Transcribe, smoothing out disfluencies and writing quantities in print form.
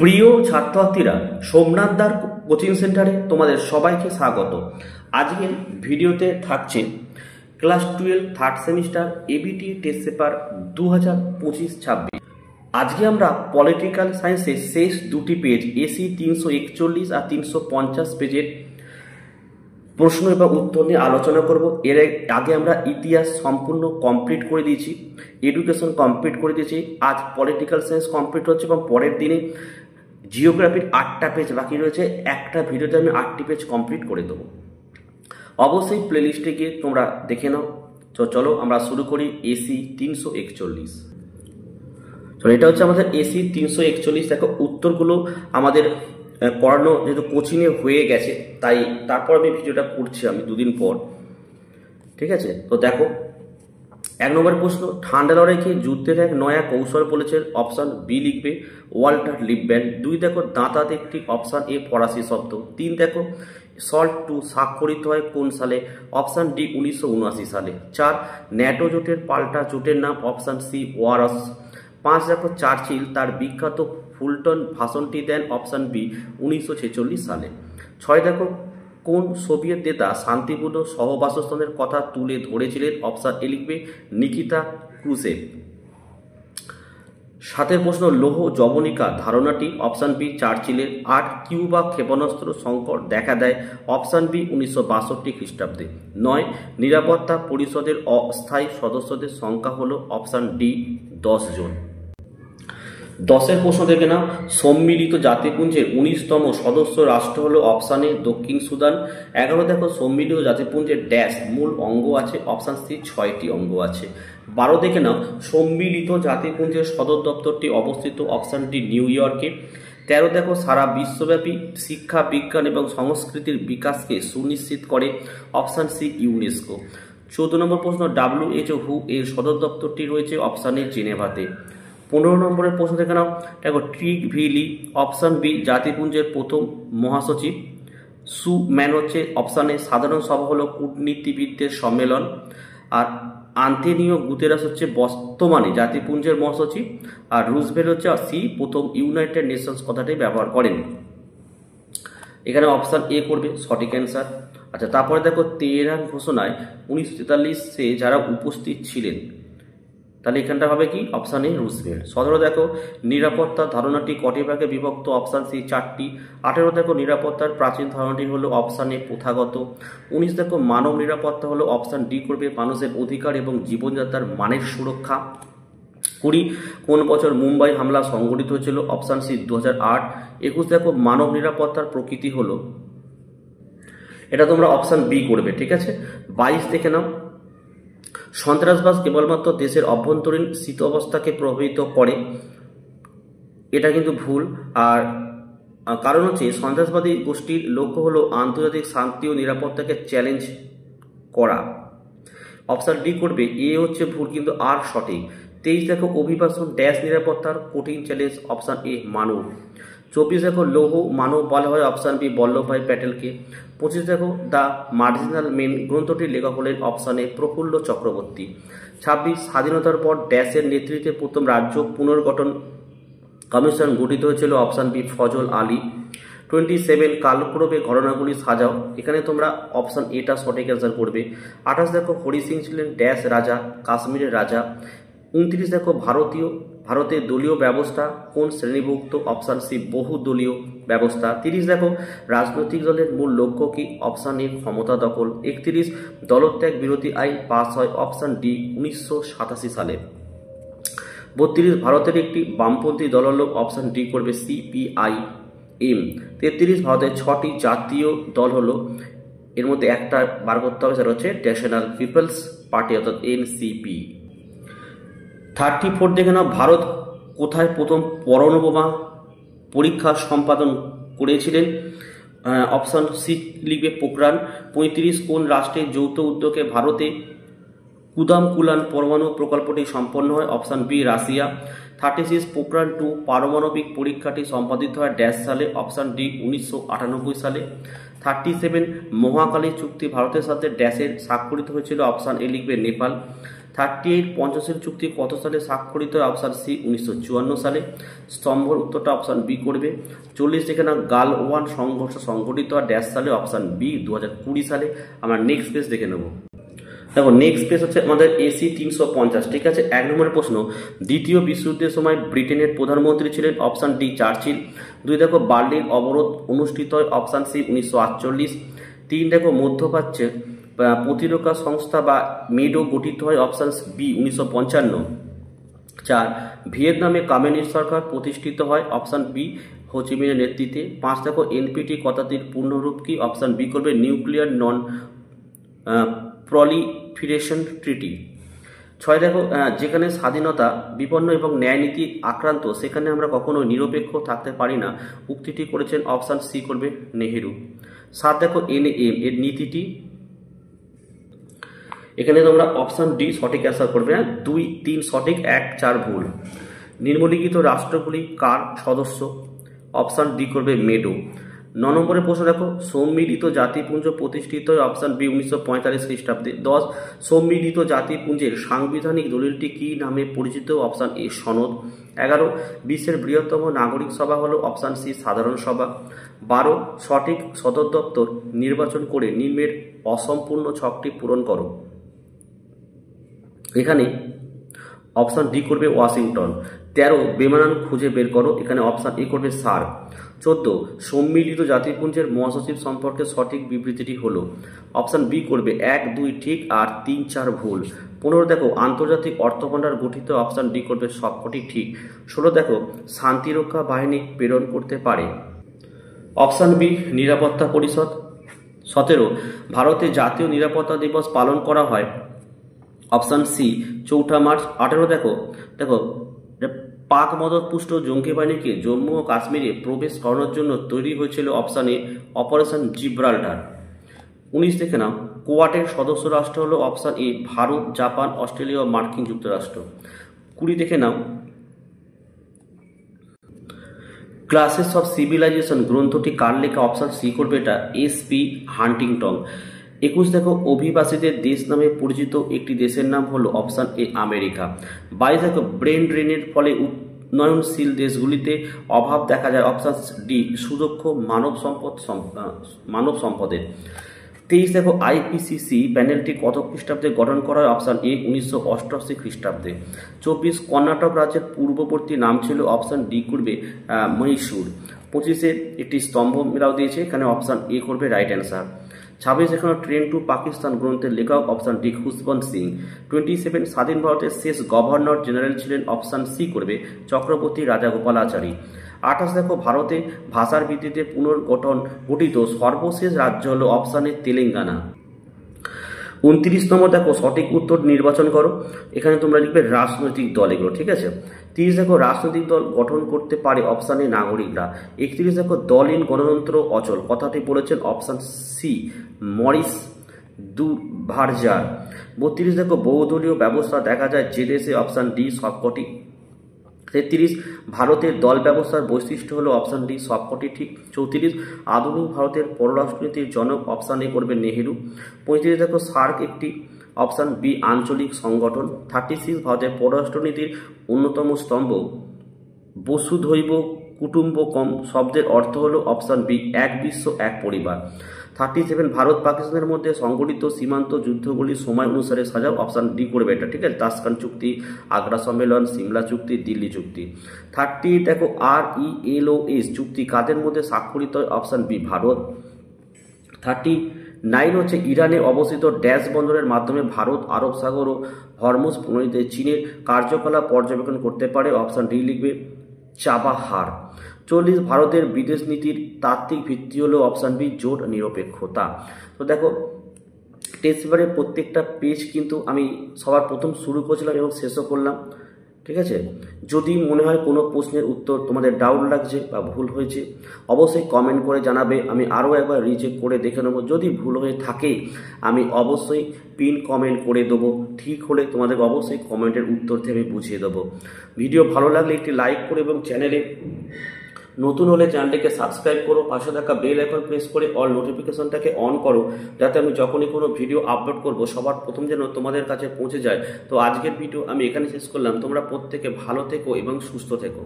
প্রিয় ছাত্রছাত্রীরা, সোমনাথ দার কোচিং সেন্টারে তোমাদের সবাইকে স্বাগত। আজকের ভিডিওতে থাকছে class 12 third semester ABT test paper 2025-26। আজকে আমরা পলিটিক্যাল সায়েন্সের শেষ দুটি পেজ এসি 341 আর 350 পেজের প্রশ্ন এবং উত্তর নিয়ে আলোচনা করব। এর আগে আমরা ইতিহাস সম্পূর্ণ কমপ্লিট করে দিয়েছি, এডুকেশন কমপ্লিট করে দিয়েছি, আজ পলিটিক্যাল সায়েন্স কমপ্লিট হচ্ছে এবং পরের দিনে জিওগ্রাফির 8টা পেজ বাকি রয়েছে। একটা ভিডিওতে আমি 8টি পেজ কমপ্লিট করে দেবো। অবশ্যই প্লেলিস্টে গিয়ে তোমরা দেখে নাও। তো চলো আমরা শুরু করি এসি 341। চলো, এটা হচ্ছে আমাদের এসি 341। দেখো উত্তরগুলো আমাদের করানো যেহেতু কোচিংয়ে হয়ে গেছে, তাই তারপর আমি ভিডিওটা করছি আমি দুদিন পর, ঠিক আছে? তো দেখো, 1 নম্বর প্রশ্ন, ঠান্ডা লড়াইকে যুদ্ধের এক নয়া কৌশল বলেছেন। অপশন বি লিখবে ওয়াল্টার লিপম্যান। 2 দেখো, দাঁতাত একটি, অপশন এ ফরাসি শব্দ। 3 দেখো, সল্ট 2 স্বাক্ষরিত হয় কোন সালে? অপশন ডি 1979 সালে। 4 ন্যাটো জোটের পাল্টা জোটের নাম? Option C wars. 5 দেখো, চার্চিল তার বিখ্যাত ফুলটন ভাষণটি দেন? অপশন বি 1946 সালে। 6 দেখো, কোন সোভিয়েত নেতা শান্তিপূর্ণ সহবাসস্থানের কথা তুলে ধরেছিলেন? অপশন এ লিখবে নিকিতা ক্রুশেভ। 7 প্রশ্ন, লৌহ যবনিকা ধারণাটি? Option B চার্চিলের। 8 কিউবা ক্ষেপণাস্ত্র সংকট দেখা দেয়? অপশন বি 1962 খ্রিস্টাব্দে। 9 নিরাপত্তা পরিষদের অস্থায়ী সদস্যদের সংখ্যা হলো? অপশন ডি 10 জন। 10 প্রশ্ন দেখে নাও, সম্মিলিত জাতিপুঞ্জের 19তম সদস্য রাষ্ট্র হলো? অপশন এ দক্ষিণ সুদান। 11 দেখো, সম্মিলিত জাতিপুঞ্জের ড্যাশ মূল অঙ্গ আছে? অপশন সি 6টি অঙ্গ আছে। 12 দেখে নাও, সম্মিলিত জাতিপুঞ্জের সদর দপ্তরটি অবস্থিত? অপশন ডি নিউ ইয়র্কে। 13 দেখো, সারা বিশ্বব্যাপী শিক্ষা বিজ্ঞান এবং সংস্কৃতির বিকাশকে সুনিশ্চিত করে? Option C UNESCO. 14 নম্বর প্রশ্ন, WHO এর সদর দপ্তরটি রয়েছে? Option A জেনেভাতে। 15 নম্বরের প্রশ্ন দেখে নাও, দেখো ট্রিগভিলি। অপশন বি জাতিপুঞ্জের প্রথম মহাসচিব। সুম্যান হচ্ছে অপশন এ। সাধারণ সভা হলো কূটনীতিবিদদের সম্মেলন। আর আন্তোনিও গুতেরাস হচ্ছে বর্তমানে জাতিপুঞ্জের মহাসচিব। আর রুজভেল্ট হচ্ছে সি প্রথম ইউনাইটেড নেশনস কথাটি ব্যবহার করেন। এখানে অপশন এ করবে সঠিক অ্যান্সার। আচ্ছা, তারপরে দেখো তেহরান ঘোষণায় 1943-এ যারা উপস্থিত ছিলেন, তাহলে এখানটা হবে কি? Option A Roosevelt. 17 দেখো, নিরাপত্তা ধারণাটি কটি ভাগে বিভক্ত? অপশান সি 4টি। 18 দেখো, নিরাপত্তার প্রাচীন ধারণাটি হলো? অপশান এ প্রথাগত। 19 দেখো, মানব নিরাপত্তা হলো? অপশান ডি করবে মানুষের অধিকার এবং জীবনযাত্রার মানের সুরক্ষা। 20 কোন বছর মুম্বাই হামলা সংঘটিত হয়েছিল? Option C 2008। 21 দেখো, মানব নিরাপত্তার প্রকৃতি হলো? এটা তোমরা অপশান বি করবে, ঠিক আছে? 22 দেখে নাও, সন্ত্রাসবাদ কেবলমাত্র দেশের অভ্যন্তরীণ স্থিত অবস্থাকে প্রভাবিত করে? এটা কিন্তু ভুল। আর কারণ হচ্ছে সন্ত্রাসবাদী গোষ্ঠীর লক্ষ্য হলো আন্তর্জাতিক শান্তি ও নিরাপত্তাকে চ্যালেঞ্জ করা। অপশন ডি করবে। এ হচ্ছে ভুল কিন্তু আর সঠিক। 23 দেখো, অভিবাসন ড্যাশ নিরাপত্তার কঠিন চ্যালেঞ্জ? অপশন এ মানব। 24 দেখো, লৌহ মানব বলা হয়? Option B Vallabhbhai প্যাটেলকে। 25 দেখো, দ্য মার্জিনাল মেন গ্রন্থটির লেখক হলেন? অপশান এ প্রফুল্ল চক্রবর্তী। 26 স্বাধীনতার পর ড্যাশের নেতৃত্বে প্রথম রাজ্য পুনর্গঠন কমিশন গঠিত হয়েছিল? Option B Fazal Ali. 27 কালক্রমে ঘটনাগুলি সাজাও? এখানে তোমরা অপশান এটা সঠিক অ্যান্সার করবে। 28 দেখো, হরি সিং ছিলেন ড্যাশ রাজা? কাশ্মীরের রাজা। 29 দেখো, ভারতের দলীয় ব্যবস্থা কোন শ্রেণীভুক্ত? অপশান সি বহু দলীয় ব্যবস্থা। 30 দেখো, রাজনৈতিক দলের মূল লক্ষ্য কি? অপশান এ ক্ষমতা দখল। 31 দলত্যাগ বিরোধী আইন পাস হয়? অপশান ডি 1987 সালে। 32 ভারতের একটি বামপন্থী দল হল? অপশান ডি করবে CPIM। 33 ভারতের 6টি জাতীয় দল হলো? এর মধ্যে একটা বার করতে হবে, সেটা হচ্ছে ন্যাশনাল পিপলস পার্টি অর্থাৎ NCP। 34 দেখে নাও, ভারত কোথায় প্রথম পরমাণু বোমা পরীক্ষা সম্পাদন করেছিলেন? অপশান সি লিখবে পোখরান। 35 কোন রাষ্ট্রের যৌথ উদ্যোগে ভারতে কুদামকুলান পরমাণু প্রকল্পটি সম্পন্ন হয়? Option B Russia. 36 পোখরান 2 পারমাণবিক পরীক্ষাটি সম্পাদিত হয় ড্যাশ সালে? অপশান ডি 1998 সালে। 37 মহাকালী চুক্তি ভারতের সাথে ড্যাশের স্বাক্ষরিত হয়েছিল? অপশান এ লিখবে নেপাল। 38 পঞ্চশীল চুক্তি কত সালে স্বাক্ষরিত হয়? অপশান সি 1954 সালে। স্তম্ভর উত্তরটা অপশান বি করবে। 40 দেখে না গালওয়ান সংঘর্ষ সংঘটিত হয় ড্যাশ সালে? অপশান বি 2020 সালে। আমরা নেক্সট পেজ দেখে নেব। দেখো নেক্সট পেজ হচ্ছে আমাদের এসি 350। ঠিক আছে, 1 নম্বরের প্রশ্ন, দ্বিতীয় বিশ্বযুদ্ধের সময় ব্রিটেনের প্রধানমন্ত্রী ছিলেন? Option D Churchill. 2 দেখো বার্লিন অবরোধ অনুষ্ঠিত হয়? Option C 1948। 3 দেখো মধ্যপ্রাচ্যে প্রতিরক্ষা সংস্থা বা মেডো গঠিত হয়? Option B 1955। 4 ভিয়েতনামে কমিউনিস্ট সরকার প্রতিষ্ঠিত হয়? অপশান বি হোচিমিনের নেতৃত্বে। 5 দেখো এনপিটি কথাটির পূর্ণরূপ কি? অপশান বি করবে নিউক্লিয়ার নন প্রলিফারেশন ট্রিটি। 6 দেখো যেখানে স্বাধীনতা বিপন্ন এবং ন্যায়নীতি আক্রান্ত সেখানে আমরা কখনো নিরপেক্ষ থাকতে পারি না উক্তিটি করেছেন? অপশান সি করবে নেহেরু। 7 দেখো এনএম এর নীতিটি, এখানে তোমরা অপশান ডি সঠিক অ্যান্সার করবে। 2 3 সঠিক, 1 4 ভুল। নিম্নলিখিত রাষ্ট্রগুলি কার সদস্য? অপশান ডি করবে মেডো। 9 নম্বরের প্রশ্ন দেখো সম্মিলিত জাতিপুঞ্জ প্রতিষ্ঠিত হয়? অপশান বি 1945 খ্রিস্টাব্দে। 10 সম্মিলিত জাতিপুঞ্জের সাংবিধানিক দলিলটি কি নামে পরিচিত? অপশান এ সনদ। 11 বিশ্বের বৃহত্তম নাগরিক সভা হলো? অপশান সি সাধারণ সভা। 12 সঠিক সদর দপ্তর নির্বাচন করে নিম্নের অসম্পূর্ণ ছকটি পূরণ করো। এখানে অপশান ডি করবে ওয়াশিংটন। 13 বেমানান খুঁজে বের করো। এখানে অপশান এ করবে সার। 14 সম্মিলিত জাতিপুঞ্জের মহাসচিব সম্পর্কে সঠিক বিবৃতিটি হলো? অপশান বি করবে 1 2 ঠিক আর 3 4 ভুল। 15 দেখো আন্তর্জাতিক অর্থভাণ্ডার গঠিত? অপশান ডি করবে সবকটি ঠিক। 16 দেখো শান্তিরক্ষা বাহিনী প্রেরণ করতে পারে? অপশান বি নিরাপত্তা পরিষদ। 17 ভারতে জাতীয় নিরাপত্তা দিবস পালন করা হয়? Option C 4 March. 18 দেখো পাক মদতপুষ্ট জঙ্গি বাহিনীকে জম্মু ও কাশ্মীরে প্রবেশ করানোর জন্য তৈরি হয়েছিল? Option A operation Gibraltar. 19 দেখে নাও কোয়াডের সদস্য রাষ্ট্র হলো? Option A Bharat, Japan, Australia ও মার্কিন যুক্তরাষ্ট্র। 20 দেখে নাও ক্লাসেস অফ সিভিলাইজেশন গ্রন্থটি কার লেখা? অপশান সি করবে এটা এস.পি. হান্টিংটন। 21 দেখো অভিবাসীদের দেশ নামে পরিচিত একটি দেশের নাম হলো? অপশান এ আমেরিকা। 22 দেখো ব্রেন ড্রেনের ফলে উন্নয়নশীল দেশগুলিতে অভাব দেখা যায়? অপশান ডি সুদক্ষ মানব সম্পদের। 23 দেখো আইপিসিসি প্যানেলটি কত খ্রিস্টাব্দে গঠন করা হয়? অপশান এ 1988 খ্রিস্টাব্দে। 24 কর্ণাটক রাজ্যের পূর্ববর্তী নাম ছিল? অপশান ডি করবে মহীশূর। 25 একটি স্তম্ভ মেলাও দিয়েছে, এখানে অপশান এ করবে রাইট অ্যান্সার। 26 এখানে ট্রেন টু পাকিস্তান গ্রন্থের লেখক? Option D Khushwant Singh. 27 স্বাধীন ভারতের শেষ গভর্নর জেনারেল ছিলেন? অপশান সি করবে চক্রবর্তী রাজাগোপালাচারী। 28 দেখো ভারতে ভাষার ভিত্তিতে পুনর্গঠন গঠিত সর্বশেষ রাজ্য হলো? অপশান এ তেলেঙ্গানা। 29 নম্বর দেখো সঠিক উত্তর নির্বাচন করো। এখানে তোমরা লিখবে রাজনৈতিক দল এগুলো। ঠিক আছে। 30 দেখো রাজনৈতিক দল গঠন করতে পারে? অপশান এ নাগরিকরা। 31 দেখো দলহীন গণতন্ত্র অচল কথাটি বলেছেন? Option C Morris দুভারজার। 32 দেখো বহুদলীয় ব্যবস্থা দেখা যায় যে দেশে? অপশান ডি সবকটি। 33 ভারতের দল ব্যবস্থার বৈশিষ্ট্য হলো? অপশান ডি সবকটি ঠিক। 34 আধুনিক ভারতের পররাষ্ট্রনীতির জনক? অপশান এ করবে নেহেরু। 35 দেখো সার্ক একটি? অপশান বি আঞ্চলিক সংগঠন। 36 ভারতের পররাষ্ট্রনীতির অন্যতম স্তম্ভ বসুধৈব কুটুম্বকম শব্দের অর্থ হলো? অপশান বি এক বিশ্ব এক পরিবার। 37 ভারত পাকিস্তানের মধ্যে সংঘটিত সীমান্ত যুদ্ধগুলি সময় অনুসারে সাজাও? অপশান ডি করবে এটা। ঠিক আছে, তাসকান চুক্তি, আগ্রা সম্মেলন, সিমলা চুক্তি, দিল্লি চুক্তি। 38 দেখো RELOS চুক্তি কাদের মধ্যে স্বাক্ষরিত হয়? Option B Bharat. 39 হচ্ছে ইরানে অবস্থিত ড্যাশ বন্দরের মাধ্যমে ভারত আরব সাগর ও হরমুজ প্রণালীতে চীনের কার্যকলাপ পর্যবেক্ষণ করতে পারে? অপশান ডি লিখবে চাবাহার। 40 ভারতের বিদেশ নীতির তাত্ত্বিক ভিত্তি হলো? অপশান বি জোট নিরপেক্ষতা। তো দেখো টেস্ট পেপারের প্রত্যেকটা পেজ কিন্তু আমি সবার প্রথম শুরু করেছিলাম এবং শেষও করলাম। ঠিক আছে, যদি মনে হয় কোনো প্রশ্নের উত্তর তোমাদের ডাউট লাগছে বা ভুল হয়েছে অবশ্যই কমেন্ট করে জানাবে, আমি আরও একবার রিচেক করে দেখে নেবো। যদি ভুল হয়ে থাকে আমি অবশ্যই পিন কমেন্ট করে দেবো, ঠিক হলে তোমাদের অবশ্যই কমেন্টের উত্তর থেকে আমি বুঝিয়ে দেবো। ভিডিও ভালো লাগলে একটি লাইক করে এবং চ্যানেলে নতুন হলে চ্যানেলটিকে সাবস্ক্রাইব করো, পাশে থাকা বেল আইকন প্রেস করে অল নোটিফিকেশনটাকে অন করো, যাতে আমি যখনই কোনো ভিডিও আপলোড করব সবার প্রথম যেন তোমাদের কাছে পৌঁছে যায়। তো আজকের ভিডিও আমি এখানে শেষ করলাম। তোমরা প্রত্যেকে ভালো থেকো এবং সুস্থ থেকো।